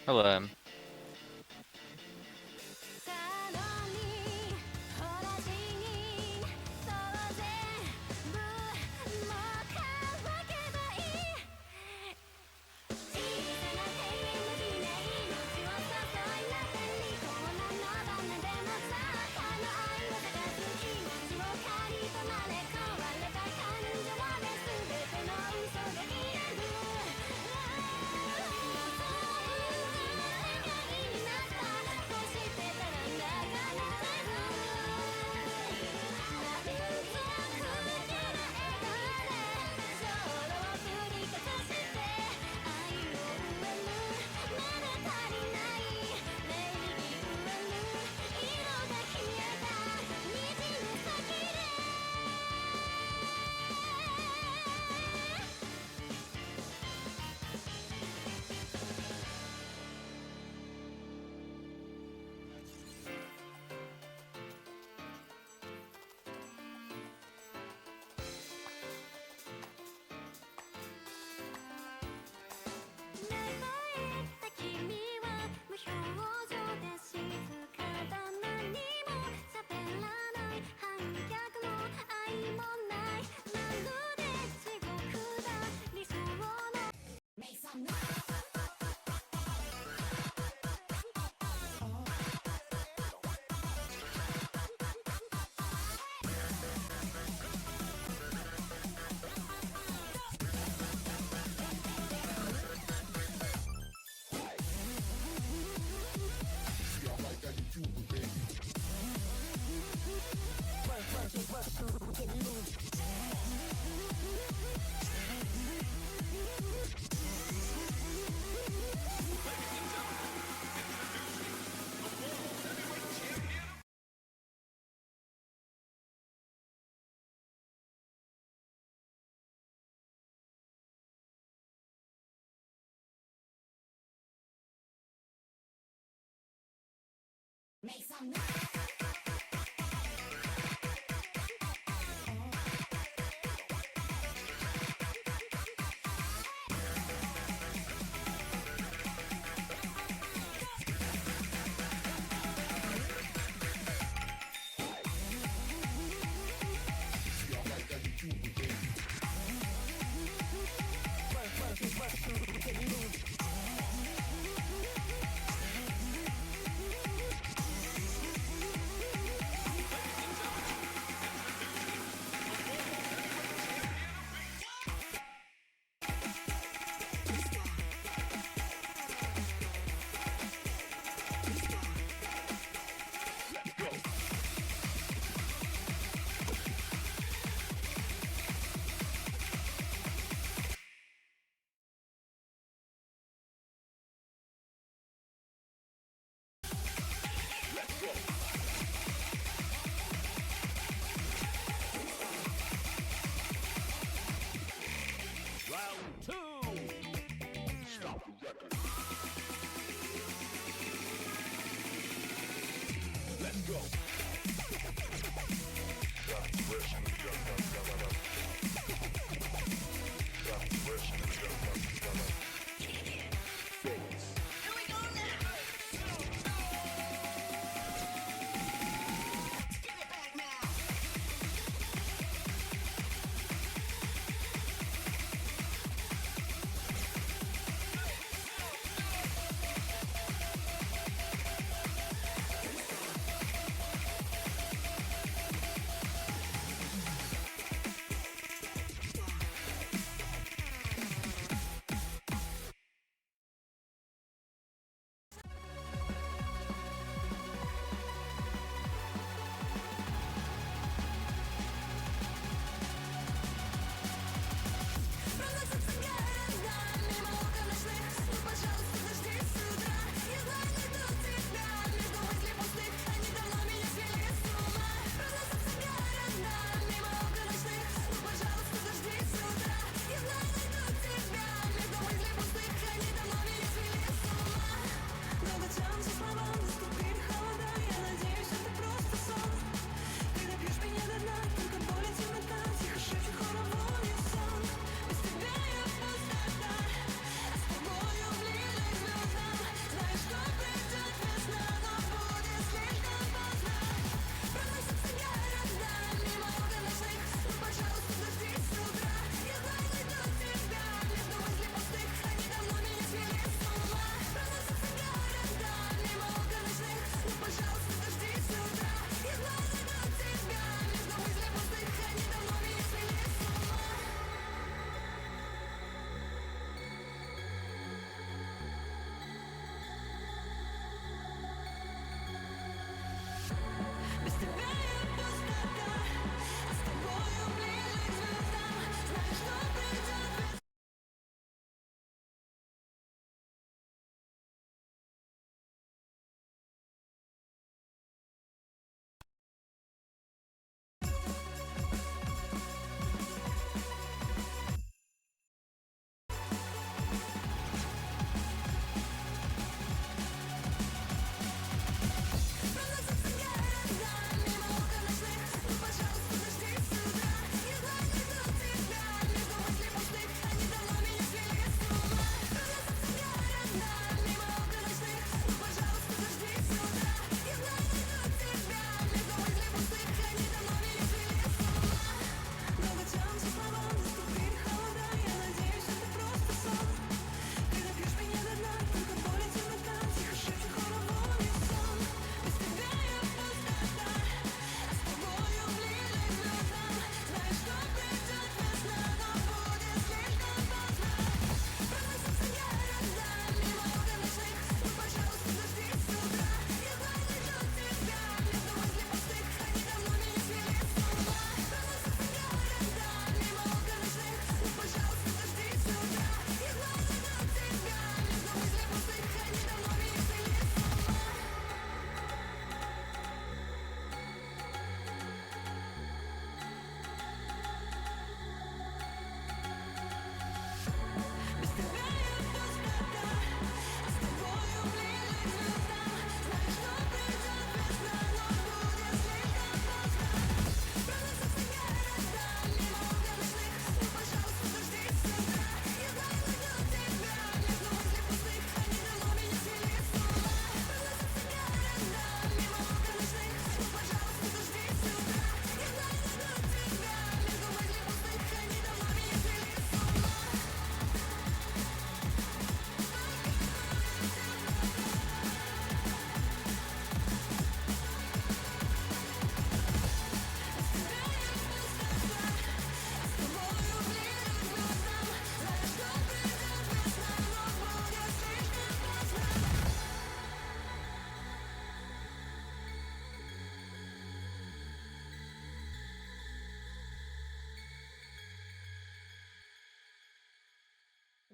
Hello.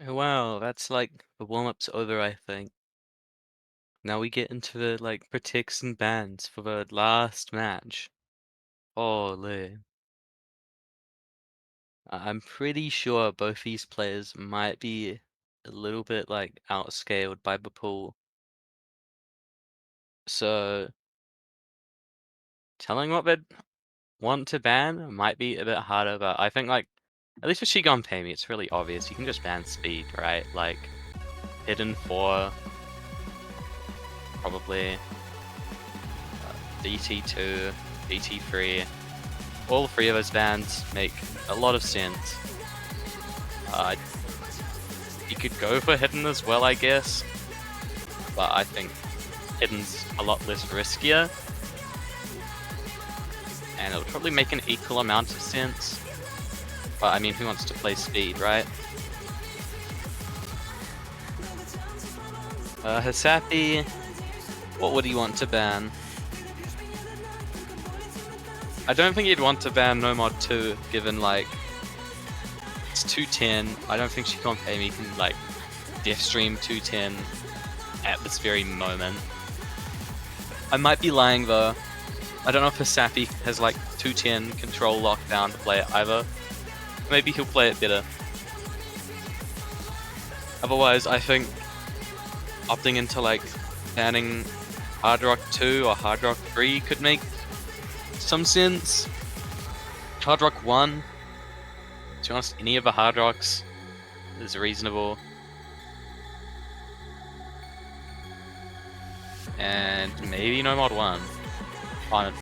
Well, that's like the warm-up's over, I think. Now we get into the protects and bans for the last match. Holy. I'm pretty sure both these players might be a little bit outscaled by the pool. So telling what they'd want to ban might be a bit harder, but I think at least with Shigon Pay Me, it's really obvious. You can just ban speed, right? Like Hidden 4, probably DT2, DT3. All three of those bans make a lot of sense. You could go for Hidden as well, I guess, but I think Hidden's a lot less riskier, and it'll probably make an equal amount of sense. But I mean, who wants to play speed, right? HaSappy, what would he want to ban? I don't think he'd want to ban No Mod 2, given it's 210. I don't think Shigon Pay Me can death stream 210 at this very moment. I might be lying though. I don't know if HaSappy has 210 control lockdown to play it either. Maybe he'll play it better. Otherwise, I think opting into banning Hard Rock 2 or Hard Rock 3 could make some sense. Hard Rock 1, to be honest, any of the Hard Rocks is reasonable. And maybe No Mod 1. Fine.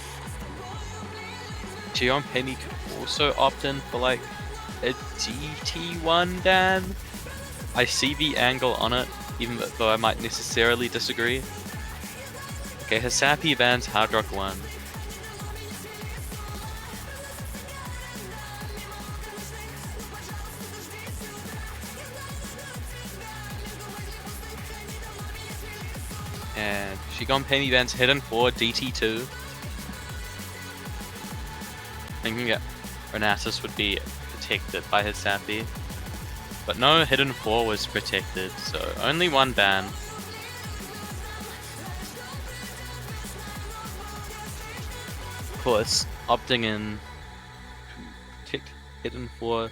Shigon Pay Me could also opt in for a DT1 ban. I see the angle on it, even though I might necessarily disagree. Okay, HaSappy bans Hard Rock 1. And Shigon Pay Me bans Hidden 4 DT2. Thinking that Renatus would be protected by HaSappy. But no, Hidden 4 was protected, so only one ban. Of course, opting in to protect Hidden 4,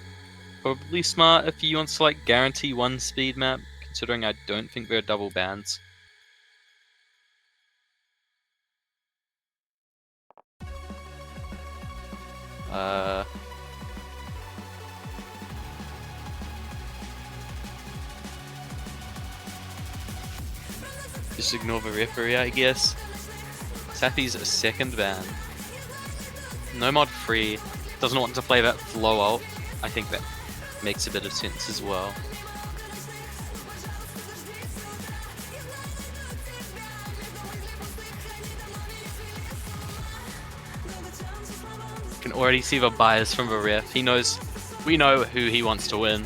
probably smart if you want to guarantee one speed map, considering I don't think there are double bans. Just ignore the referee, I guess. Sappy's second ban. No Mod 3 doesn't want to play that flow ult. I think that makes a bit of sense as well. You can already see the bias from the ref. We know who he wants to win.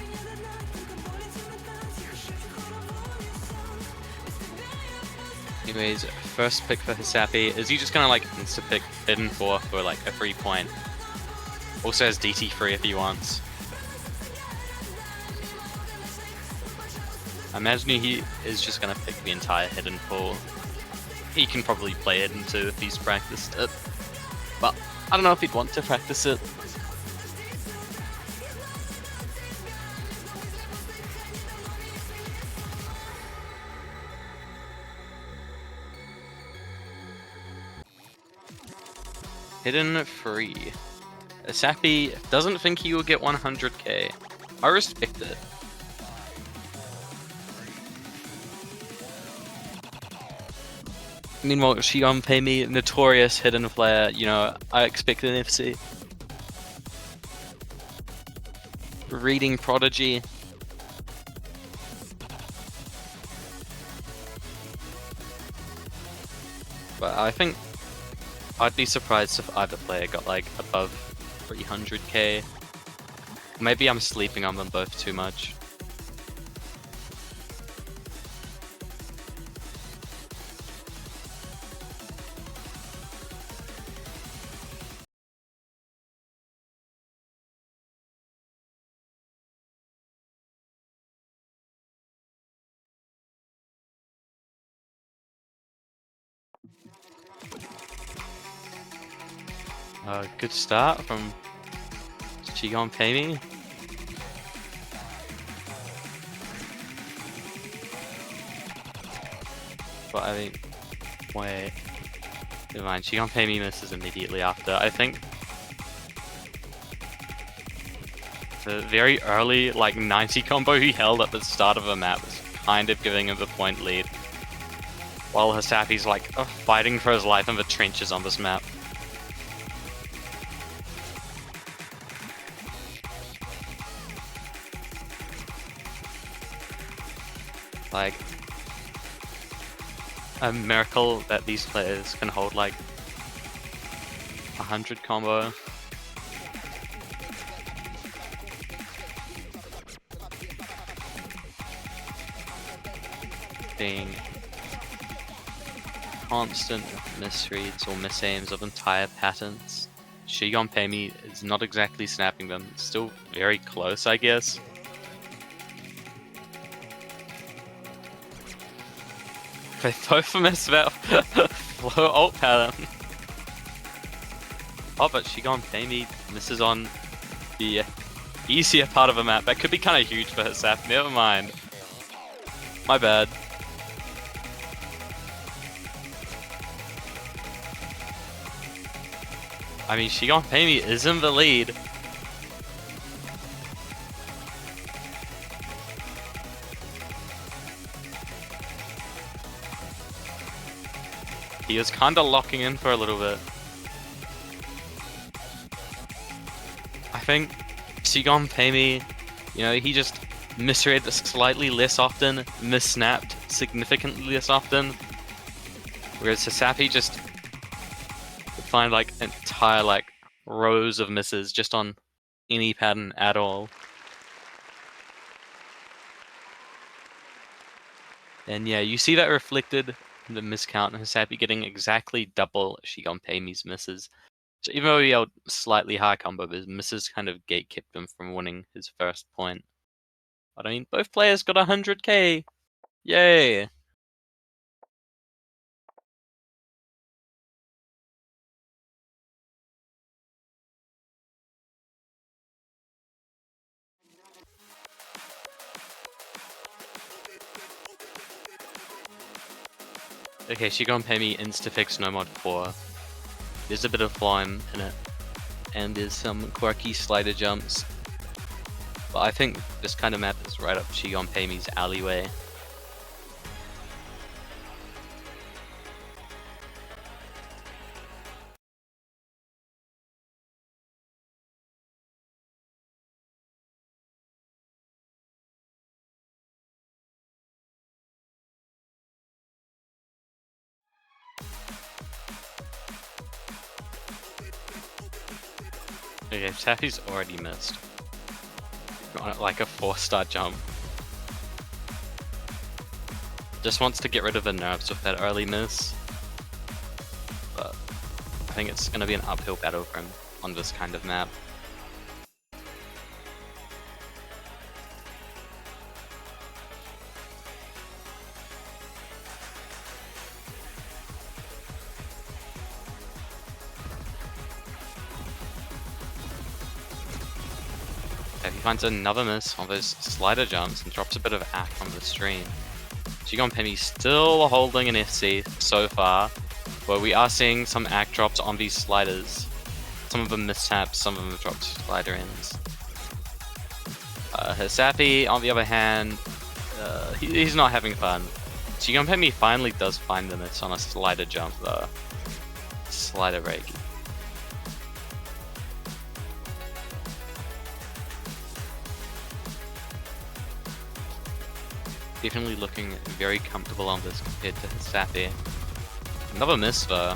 Anyways, first pick for HaSappy. Is he just gonna insta-pick Hidden 4 for a 3-point? Also has DT3 if he wants. I imagine he is just gonna pick the entire Hidden pool. He can probably play Hidden 2 if he's practiced it. But I don't know if he'd want to practice it. Hidden 3. HaSappy doesn't think he will get 100k. I respect it. Meanwhile, Shigon Pay Me, notorious Hidden player, I expect an FC. Reading Prodigy. But I think I'd be surprised if either player got above 300k. Maybe I'm sleeping on them both too much. Good start from Chigon Payme. But I mean, wait. Never mind, Chigon Payme misses immediately after. I think the very early, like 90 combo he held at the start of the map was kind of giving him the point lead. While HaSappy's like fighting for his life in the trenches on this map. Like, a miracle that these players can hold like 100 combo. Being constant misreads or misaims of entire patterns. Chigon Payme is not exactly snapping them. It's still very close, I guess. They both miss that flow ult pattern. Oh, but Chigon Payme misses on the easier part of the map. That could be kind of huge for HaSappy. Never mind. My bad. I mean, Chigon Payme is in the lead. He is kinda locking in for a little bit. I think Chigon Payme, you know, he just misread slightly less often, missnapped significantly less often. Whereas HaSappy just would find like entire like rows of misses just on any pattern at all. And yeah, you see that reflected in the miscount, and HaSappy getting exactly double Chigon Payme's misses. So even though he held slightly higher combo, his misses kind of gatekept him from winning his first point. But I mean, both players got 100k! Yay! Okay, Chigon Payme insta-fix no mod 4. There's a bit of flame in it, and there's some quirky slider jumps. But I think this kind of map is right up Chigon Payme's alleyway. Okay, Taffy's already missed. Got like a 4-star jump. Just wants to get rid of the nerfs with that early miss. But I think it's going to be an uphill battle for him on this kind of map. If he finds another miss on those slider jumps and drops a bit of act on the stream. Chigon Payme still holding an FC so far, where we are seeing some act drops on these sliders. Some of them mishaps, some of them have dropped slider ends. HaSappy, on the other hand, he's not having fun. Chigon Payme finally does find the miss on a slider jump though. Slider break. Definitely looking very comfortable on this compared to HaSappy. Another miss though.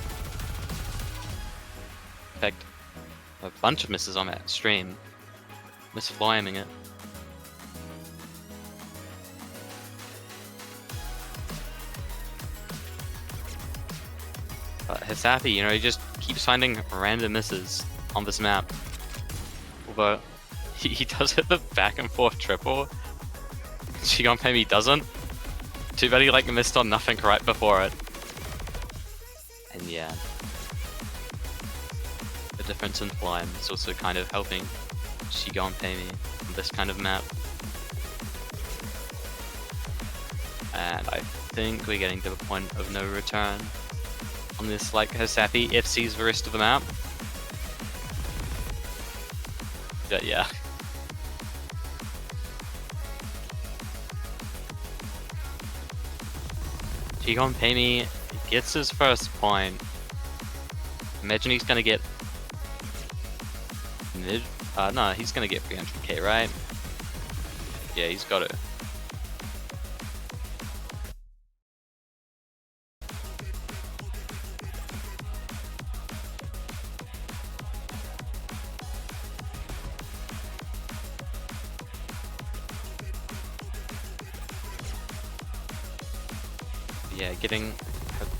In fact, a bunch of misses on that stream. Misflaming it. But HaSappy, you know, he just keeps finding random misses on this map. Although, he does hit the back and forth triple. Chigon Payme doesn't. Too bad he like missed on nothing right before it. And yeah. the difference in flying is also kind of helping Shigon pay me on this kind of map. And I think we're getting to the point of no return on this, like, HaSappy FCs the rest of the map. But yeah. Shigon pay me gets his first point. Imagine he's gonna get mid. No, he's gonna get 300k, right? Yeah, he's got it. Yeah, getting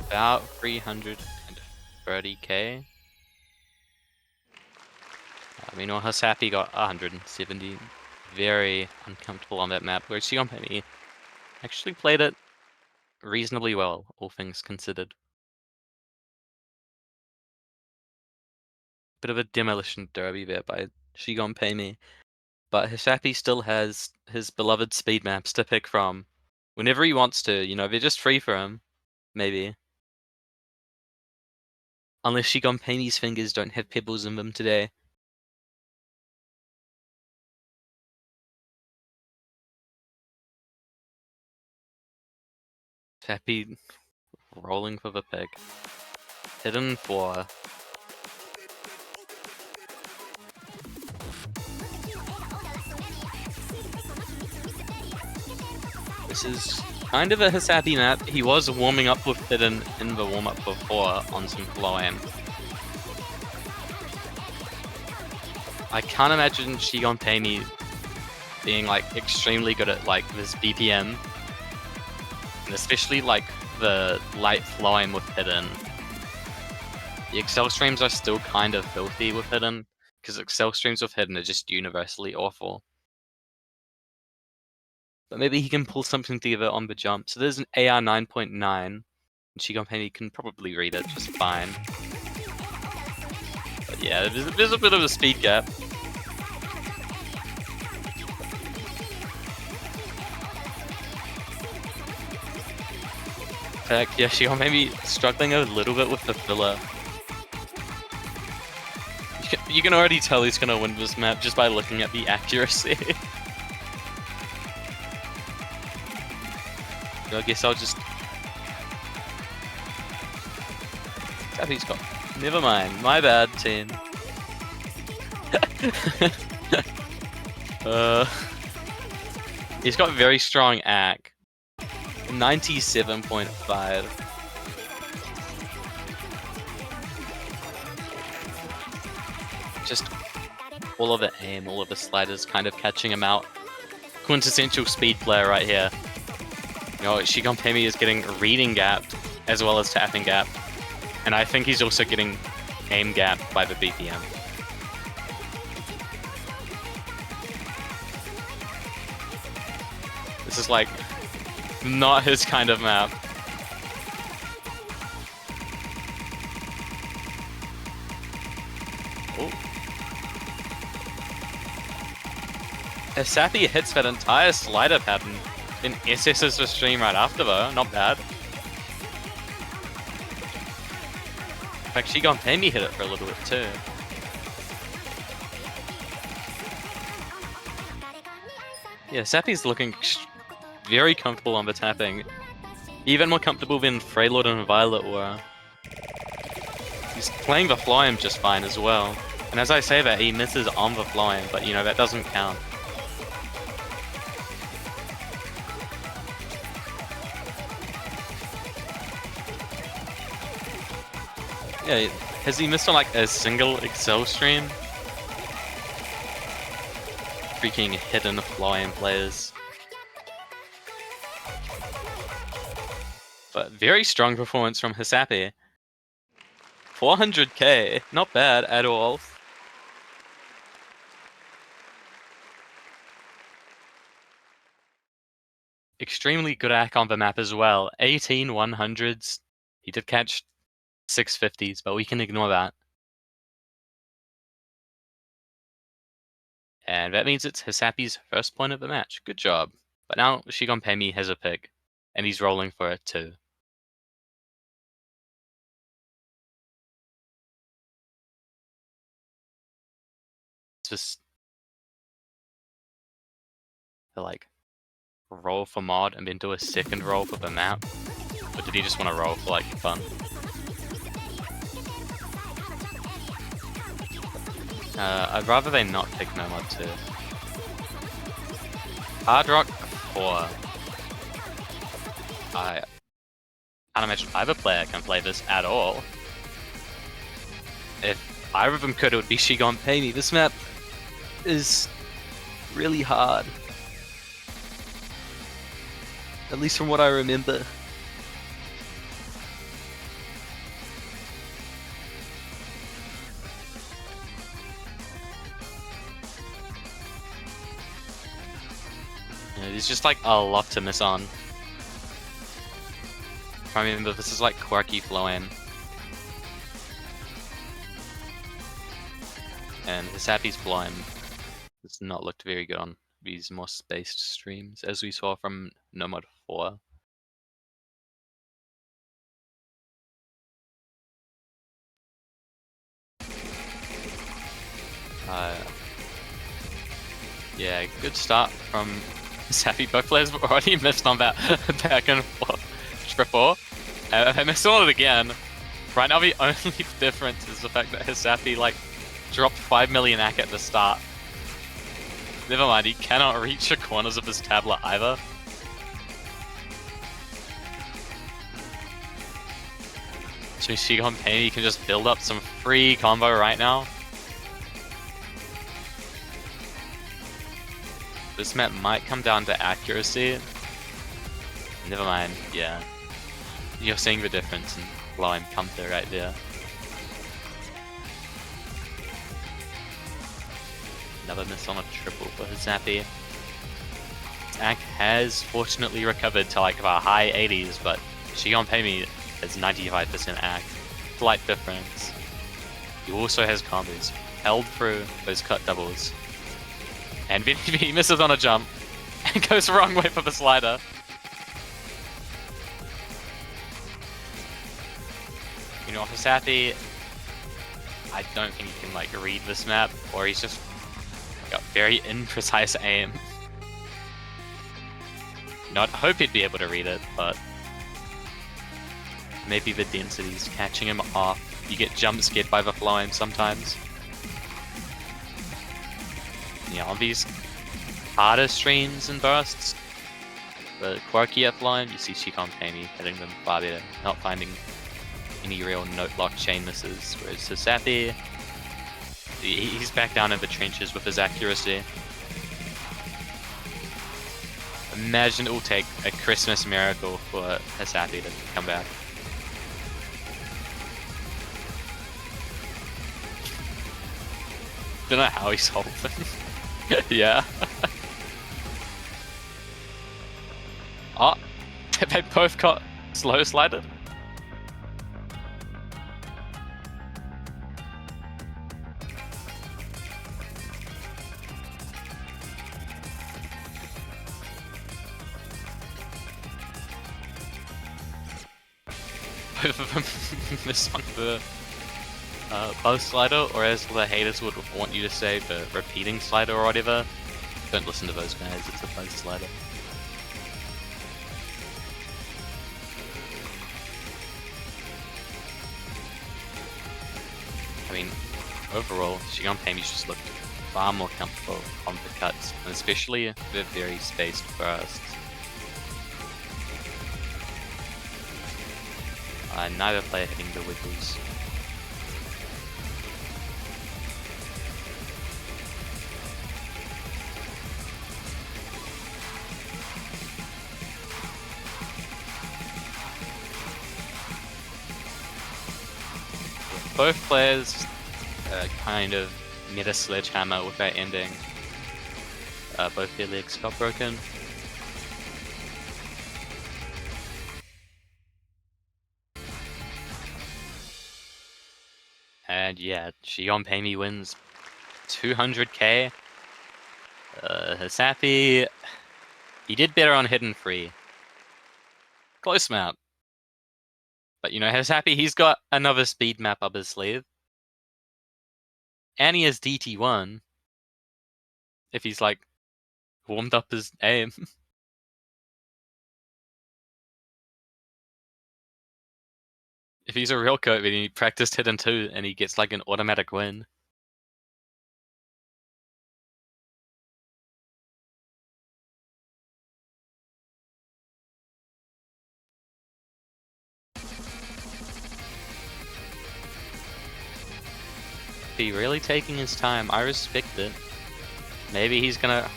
about 330k. Meanwhile, HaSappy got 170. Very uncomfortable on that map, whereas Shigon Penny actually played it reasonably well, all things considered. Bit of a demolition derby there by Shigon Pay Me. But HaSappy still has his beloved speed maps to pick from whenever he wants to, you know, they're just free for him, maybe. Unless Shigon Pay Me's fingers don't have pebbles in them today. HaSappy rolling for the pick. Hidden 4. This is kind of a HaSappy map. He was warming up with Hidden in the warm-up before on some Floam. I can't imagine Shigon Pay Me being like extremely good at like this BPM. And especially like the light Floam with Hidden. The Excel streams are still kind of filthy with Hidden, because Excel streams with Hidden are just universally awful. But maybe he can pull something together on the jump. So there's an AR 9.9, and Shigon Pay Me can probably read it just fine. But yeah, there's a bit of a speed gap. Heck, yeah, Shigon Pay Me struggling a little bit with the filler. You can already tell he's gonna win this map just by looking at the accuracy. I guess I'll just... Happy's got... Never mind, my bad, team. He's got very strong AC. 97.5. Just all of the aim, all of the sliders kind of catching him out. Quintessential speed player right here. You know, Shigon Pay Me is getting reading gapped as well as tapping gapped. And I think he's also getting aim gapped by the BPM. This is like not his kind of map. Oh. HaSappy hits that entire slider pattern, then SS's the stream right after though, not bad. In fact, Shigon Pay Me hit it for a little bit too. Yeah, HaSappy's looking very comfortable on the tapping. Even more comfortable than Freylord and Violet were. He's playing the Floam just fine as well. And as I say that, he misses on the Floam, but you know, that doesn't count. Yeah, has he missed on like a single Excel stream? Freaking hidden Floam players. But very strong performance from HaSappy. 400k, not bad at all. Extremely good AC on the map as well. 18 100s. He did catch 650s, but we can ignore that. And that means it's HaSappy's first point of the match. Good job. But now Shigonpemi has a pick, and he's rolling for it too. It's just like roll for mod and then do a second roll for the map. Or did he just want to roll for like fun? I'd rather they not pick no mod 2. Hard Rock 4. I can't imagine either player can play this at all. If either of them could, it would be Shigonpemi. This map is really hard. At least from what I remember. There's just like a lot to miss on. If I remember, this is like quirky flow-in. And HaSappy's blind has not looked very good on these more spaced streams, as we saw from Nomad 4. Yeah, good start from HaSappy. Both players have already missed on that back and forth before. I missed on it again. Right now the only difference is the fact that HaSappy like dropped 5 million AC at the start. Never mind, he cannot reach the corners of his tablet either. So Shigonpemi can just build up some free combo right now. This map might come down to accuracy. Never mind, yeah. You're seeing the difference in blowing counter right there. Another miss on a triple for HaSappy. Attack has fortunately recovered to like the high 80s, but Shigonpemi has 95% act. Slight difference. He also has combos. Held through those cut doubles. And then he misses on a jump and goes the wrong way for the slider. You know, HaSappy, I don't think he can like read this map, or he's just got very imprecise aim. You know, I'd hope he'd be able to read it, but maybe the density's catching him off. You get jump scared by the flow aim sometimes. Yeah, on these harder streams and bursts, the quirkier flow aim, you see Shigonpemi hitting them far better, not finding any real note lock chain misses, whereas HaSappy, he's back down in the trenches with his accuracy. Imagine it will take a Christmas miracle for HaSappy to come back. Don't know how he solved them. Yeah. Oh, they both got slow slided. Both of them missed on the bow slider, or as the haters would want you to say, the repeating slider or whatever. Don't listen to those guys, it's a bow slider. I mean, overall, Shigonpemi's just looked far more comfortable on the cuts, and especially the very spaced bursts. Neither player hitting the wiggles. Both players kind of made a sledgehammer with that ending. Both their legs got broken. And yeah, Shigonpemi wins 200k. HaSappy, he did better on Hidden Free. Close map. But you know, HaSappy, he's got another speed map up his sleeve. And he has DT1. If he's like warmed up his aim. If he's a real coach and he practiced Hidden 2 and he gets like an automatic win. He really taking his time. I respect it. Maybe he's gonna...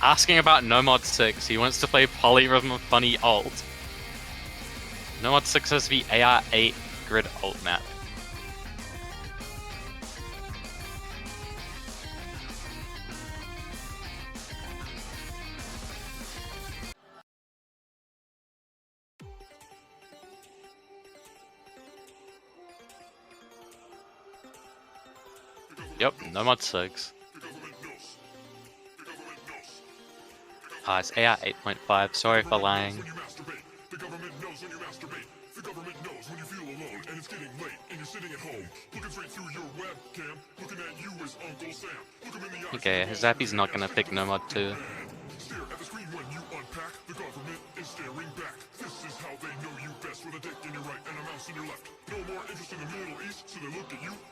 Asking about Nomod 6. He wants to play Polyrhythm Funny ult. Nomod 6 has the AR8 grid ult map. Yep, Nomod 6. It's AR 8.5, sorry for lying. Okay, HaSappy's not gonna pick Nomod 2.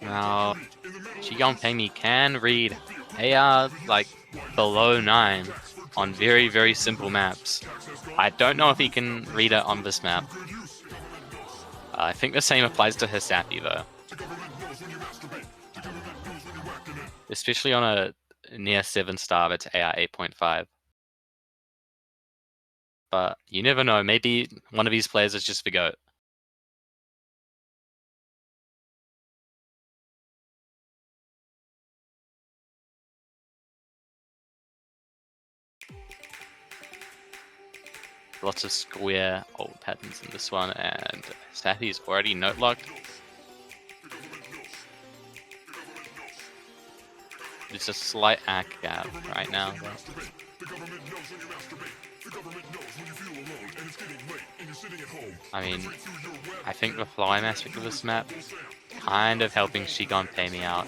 Now, Pemi can read AR like below 9 on very, very simple maps. I don't know if he can read it on this map. I think the same applies to HaSappy though. Especially on a near 7-star that's AR 8.5. But you never know, maybe one of these players is just the GOAT. Lots of square ult patterns in this one, and HaSappy's already note locked. There's a slight ACK gap right now. I mean, I think the flying aspect of this map kind of helping Pay me out.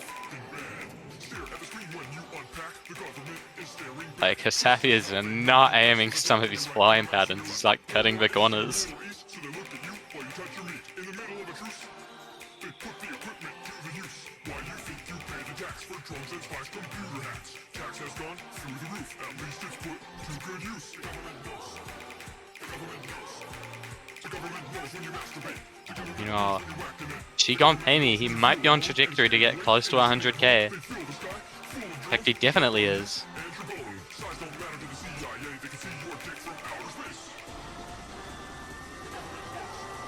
Like, HaSappy is not aiming some of his flying patterns, he's like cutting the corners. You know, Pay me, he might be on trajectory to get close to 100k. In fact, he definitely is.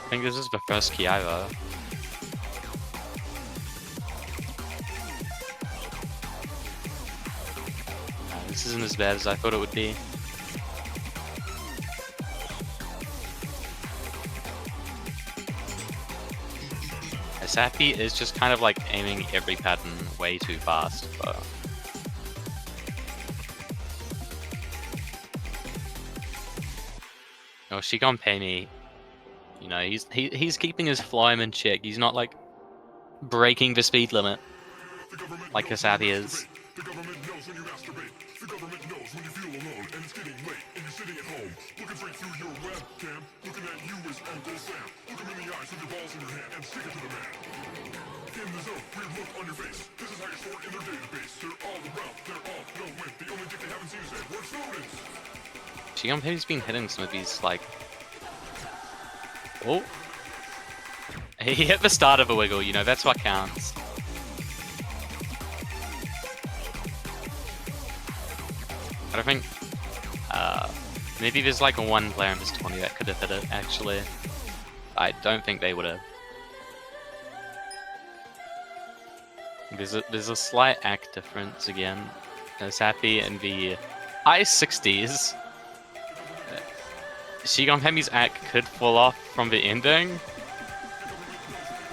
I think this is the first Kiaiva. This isn't as bad as I thought it would be. HaSappy is just kind of like aiming every pattern way too fast, but... Oh, Pay me. You know, he's keeping his flyme in check. He's not like breaking the speed limit like HaSappy is. Pay's been hitting some of these like... Oh! He hit the start of a wiggle, you know, that's what counts. I don't think... maybe there's like one player in this 20 that could have hit it, actually. I don't think they would have. There's a slight ACK difference again. HaSappy in the high 60s. Pemi's ACK could fall off from the ending,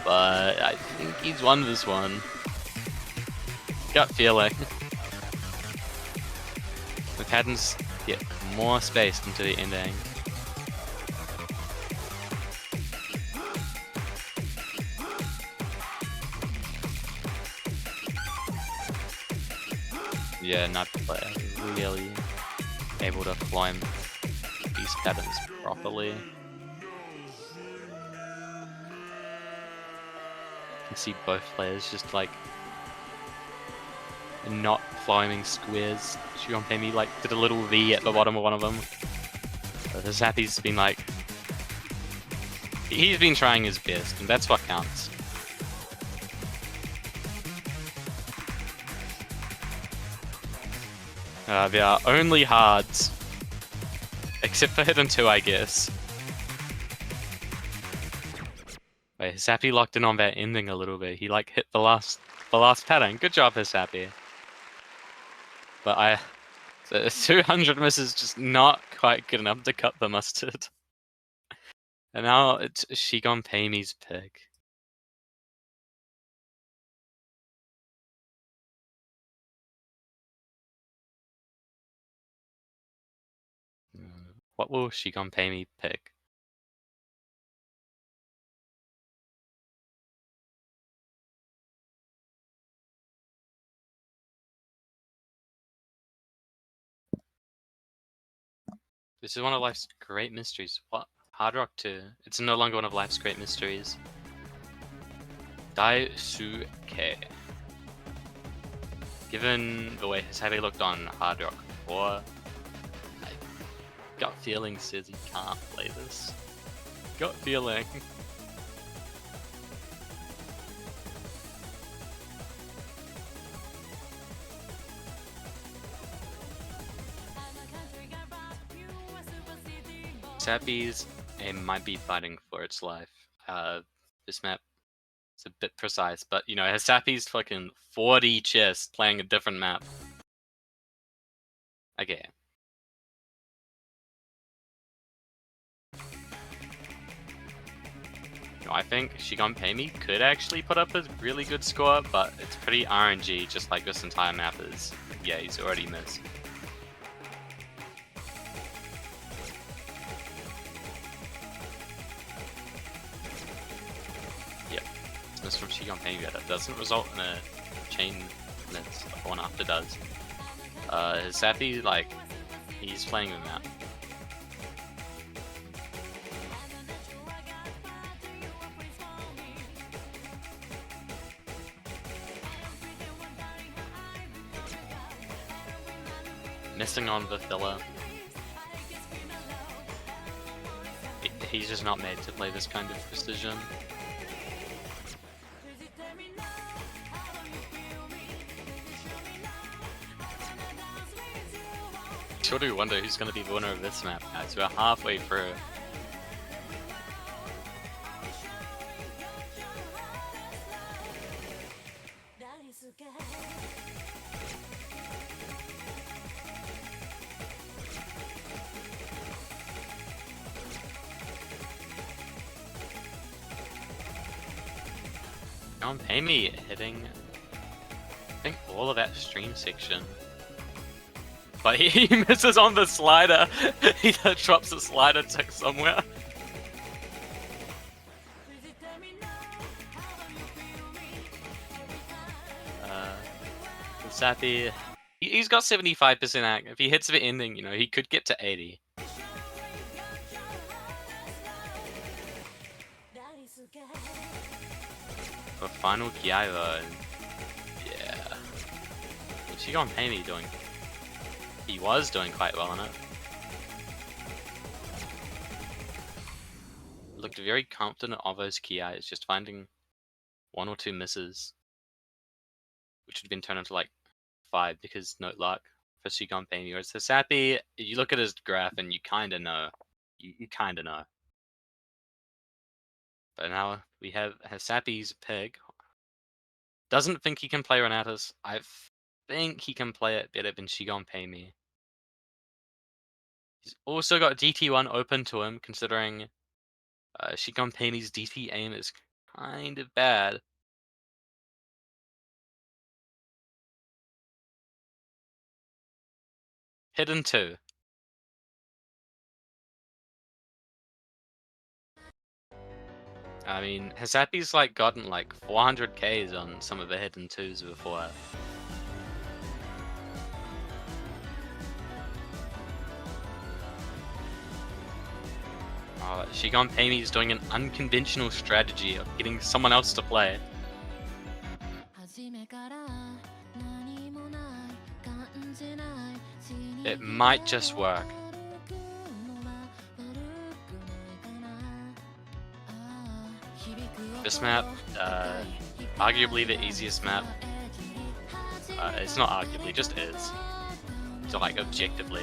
but I think he's won this one. Gut feeling. The patterns get more spaced into the ending. Yeah, not player really able to climb these patterns properly. You can see both players just like not climbing squares. Shigonpemi like did a little V at the bottom of one of them. HaSappy's been like, he's been trying his best, and that's what counts. They are only hards, except for hidden 2, I guess. Wait, HaSappy locked in on that ending a little bit. He like hit the last pattern. Good job, HaSappy. But the 200 misses just not quite good enough to cut the mustard. And now it's Shigonpemi's pick. What will Shigonpemi pick? This is one of life's great mysteries. What? Hard Rock 2. It's no longer one of life's great mysteries. Daisuke. Given the way HaSappy looked on Hard Rock 4, my gut feeling says he can't play this. Gut feeling. HaSappy's aim might be fighting for its life. This map is a bit precise, but you know, HaSappy's fucking 40 chess playing a different map. Okay. You know, I think Shigonpemi could actually put up a really good score, but it's pretty RNG, just like this entire map is. Yeah, he's already missed. Yep, it's missed from Shigonpemi, but that doesn't result in a chain miss. One after does. HaSappy, like, he's playing the map. Missing on the filler. He's just not made to play this kind of precision. Sure do wonder who's going to be the winner of this map, guys. We're halfway through. Shigonpemi hitting, I think, all of that stream section. But he misses on the slider. He drops the slider tick somewhere. HaSappy, he's got 75% act. If he hits the ending, you know, he could get to 80. For final Kiaiva, yeah. Shigonpemi doing. He was doing quite well on it. Looked very confident of those Kiai. It's just finding 1 or 2 misses, which would have been turned into like 5 because no luck for Shigonpemi. Whereas HaSappy, you look at his graph and you kind of know. You kind of know. But now we have HaSappy's pig. Doesn't think he can play Renatus. I think he can play it better than Shigonpemi. He's also got DT1 open to him, considering Shigonpemi's DT aim is kind of bad. Hidden 2. I mean, HaSappy's like gotten like 400 Ks on some of the hidden 2s before. Shigon Payme is doing an unconventional strategy of getting someone else to play. It might just work. This map, arguably the easiest map. It's not arguably, just is. So like objectively.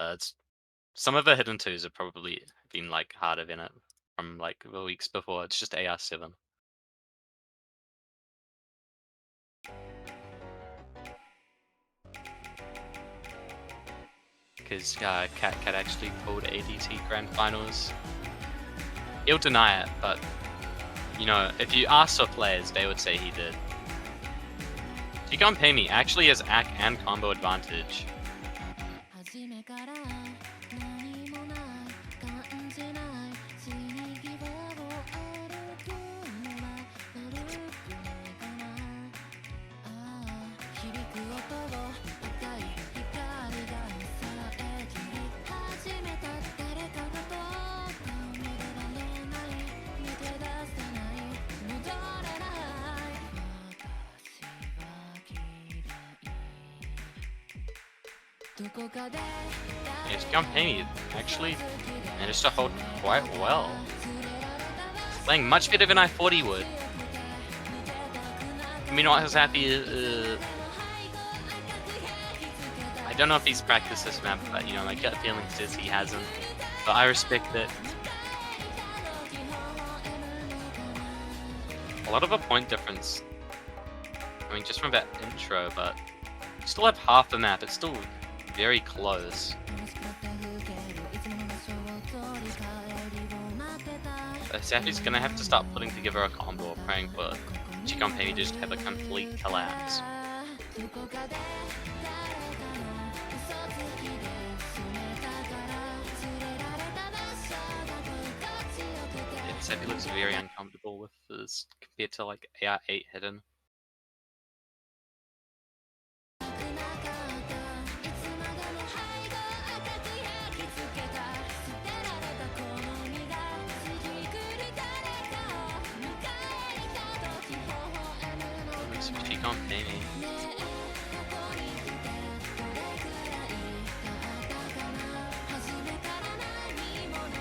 It's some of the hidden 2s have probably been like harder than it from like the weeks before. It's just AR7. Because Cat actually pulled ADT Grandfinals. He'll deny it, but you know, if you ask for players, they would say he did. Shigon Payme actually has AC and combo advantage. Yeah, Shigon Payme actually managed to hold quite well. Playing much better than I thought he would. I mean, what HaSappy I don't know if he's practiced this map, but you know, my gut feeling says he hasn't. But I respect it. A lot of a point difference. I mean, just from that intro, but you still have half the map. It's still very close. HaSappy's gonna have to start putting together a combo or praying for Shigon Payme to just have a complete collapse. HaSappy looks very uncomfortable with this compared to like AR8 hidden. Shigon Payme.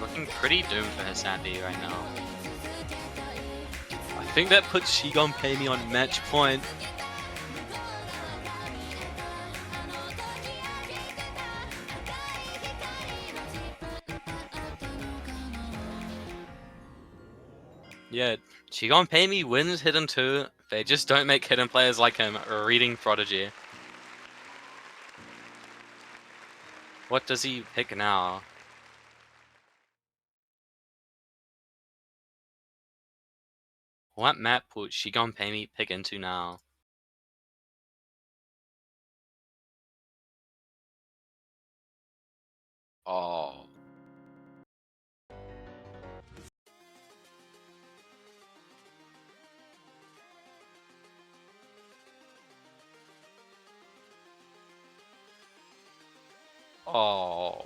Looking pretty doomed for HaSappy right now. I think that puts Shigon Payme on match point. Yeah, Shigon Payme wins hidden 2. They just don't make hidden players like him a reading prodigy. What does he pick now? What map will Shigon Payme pick into now? Oh. Oh.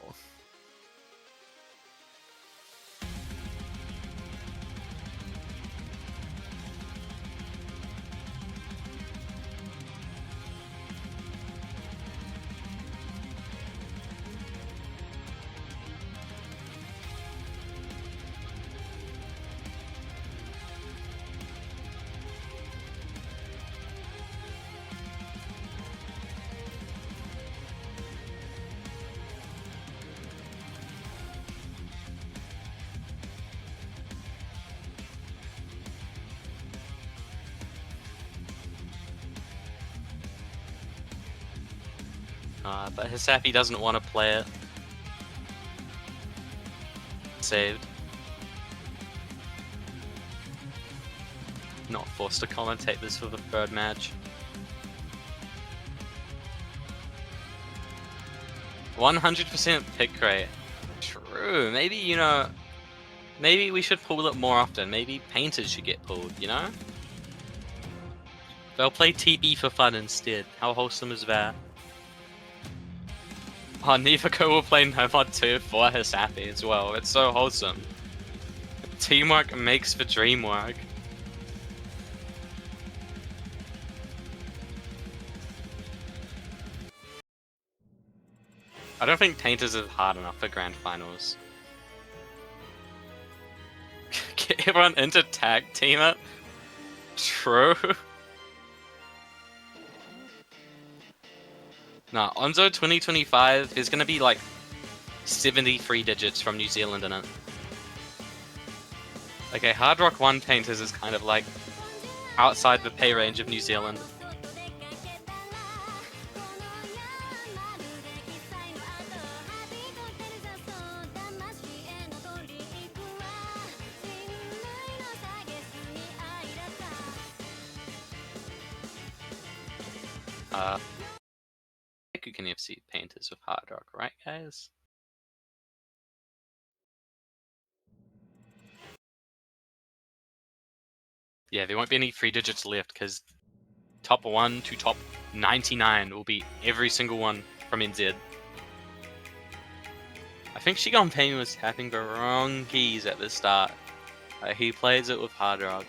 But HaSappy doesn't want to play it. Saved. Not forced to commentate this for the third match. 100% pick rate. True. Maybe, you know, maybe we should pull it more often. Maybe painters should get pulled, you know? They'll play TB for fun instead. How wholesome is that? Oh, Nivako will play Nomad 2 for HaSappy as well. It's so wholesome. Teamwork makes for dream work. I don't think Tainters is hard enough for Grand Finals. Get everyone into tag team it? True. Nah, ONZO2025, there's gonna be like 73 digits from New Zealand in it. Okay, Hard Rock 1 Painters is kind of like outside the pay range of New Zealand. I think you can FC Painters with Hard Rock, right guys? Yeah, there won't be any 3 digits left because top 1 to top 99 will be every single one from NZ. I think Shigon Pain was tapping the wrong keys at the start. He plays it with Hard Rock.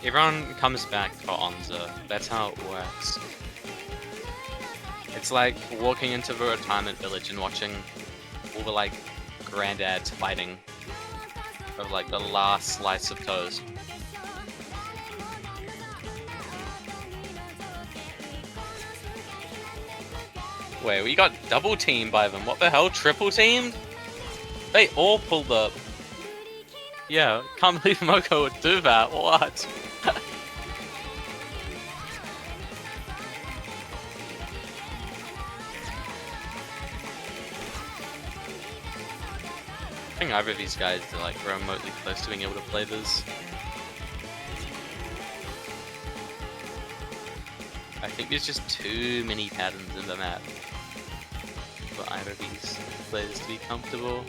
Everyone comes back for ONZO. That's how it works. It's like walking into the retirement village and watching all the like granddads fighting for like the last slice of toast. Wait, we got double teamed by them. What the hell? Triple teamed? They all pulled up. Yeah, can't believe Moko would do that. What? I think either of these guys are like remotely close to being able to play this. I think there's just too many patterns in the map for either of these players to be comfortable.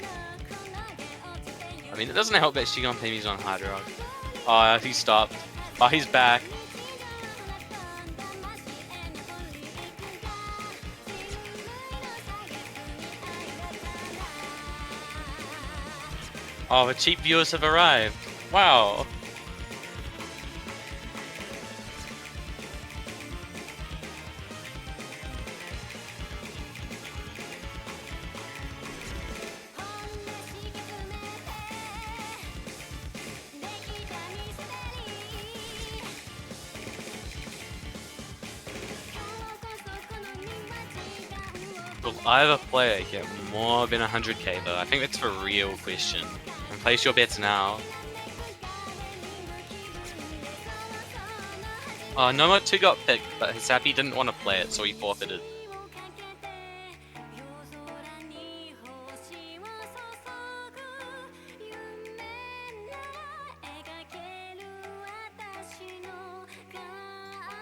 I mean, it doesn't help that Shigon Pami's on Hard Rock. Oh, he stopped. Oh, he's back. Oh, the cheap viewers have arrived. Wow. Will either player get more than 100k though? I think that's the real question. And place your bets now. Oh, Nomad 2 got picked, but HaSappy didn't want to play it, so he forfeited.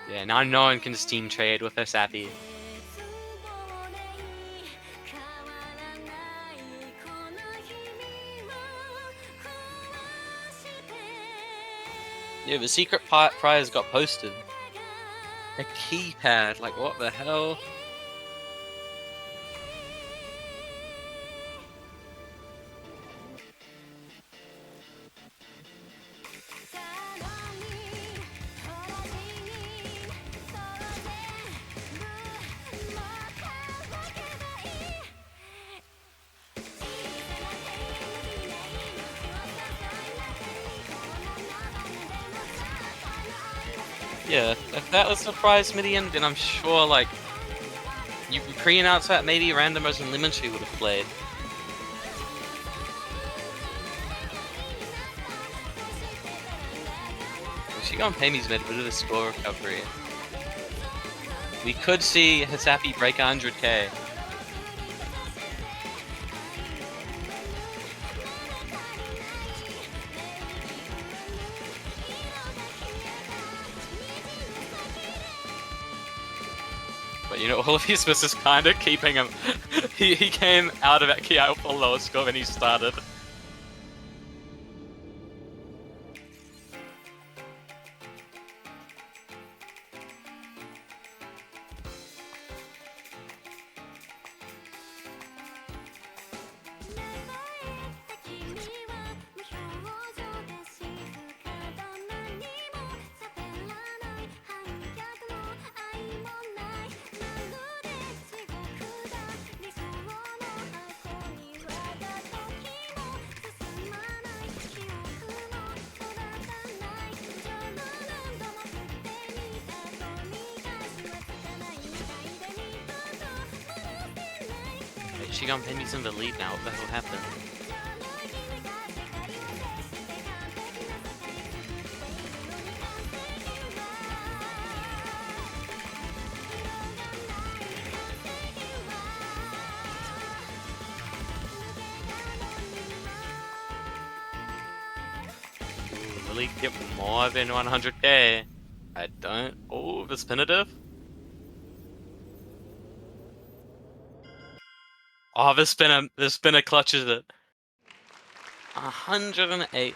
Yeah, now no one can Steam trade with HaSappy. Yeah, the secret prize got posted. A keypad, like what the hell? Yeah, if that was the prize Midian, then I'm sure, like, you pre-announced that maybe Randomers and Lemon Tree would have played. Shigon Pami's made a bit of a score recovery. We could see HaSappy break 100k. But you know, all of his misses kind of keeping him. he came out of that key out for lowest score when he started. She got Penny's in the lead now. What the hell happened? Ooh, will he get more than 100k? I don't. Oh, the spinative. Oh, the spinner clutches it. 108.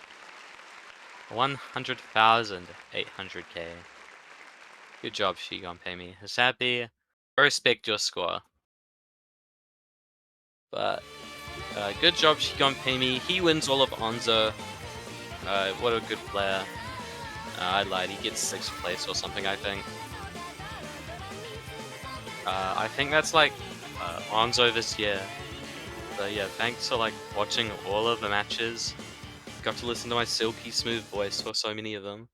100,800k. Good job, she gonna pay me. HaSappy, I respect your score. But, good job, she gonna pay me. He wins all of ONZO. What a good player. I lied, he gets 6th place or something, I think. I think that's like, ONZO this year. So yeah, thanks for like watching all of the matches. Got to listen to my silky smooth voice for so many of them.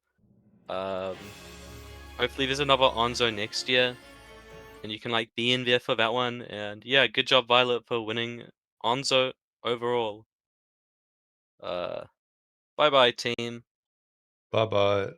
Hopefully there's another ONZO next year, and you can like be in there for that one. And yeah, good job Violet for winning ONZO overall. Bye bye team. Bye bye.